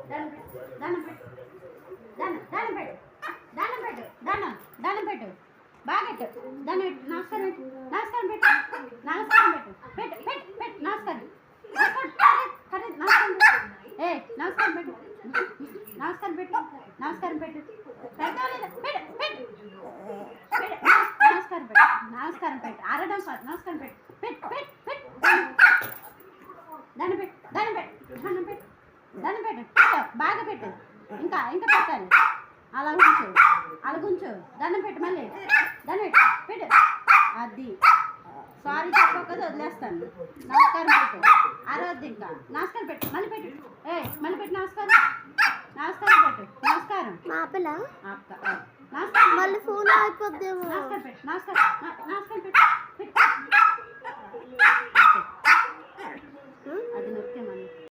దండం పెట్టు దండం పెట్టు దండం పెట్టు దండం పెట్టు బాగా పెట్టు దండం పెట్టు నమస్కారం పెట్టు నమస్కారం పెట్టు నమస్కారం పెట్టు పెట్టు పెట్టు పెట్టు నమస్కారం నమస్కారం ఏ నమస్కారం పెట్టు నమస్కారం పెట్టు నమస్కారం పెట్టు నమస్కారం పెట్టు నమస్కారం పెట్టు ఆరడం నమస్కారం పెట్టు పెట్టు పెట్టు పెట్టు దండం పెట్టు దండం పెట్టు దండం పెట్టు దండం పెట్టు బాగా పెట్టు ఇంకా ఇంకా పెట్టాలి అలా గుంచు దండం పెట్టు మళ్ళీ దండం పెట్టు అది సారీ చెప్పకపోతే వదిలేస్తాను నమస్కారం పెట్టు అరవద్దు ఇంకా నమస్కారం పెట్టు మళ్ళీ పెట్టు మళ్ళీ పెట్టు నమస్కారం పెట్టు నమస్కారం నమస్కారం మళ్ళీ ఫోన్ అయిపోద్దేమో. నమస్కారం పెట్టు నమస్కారం పెట్టు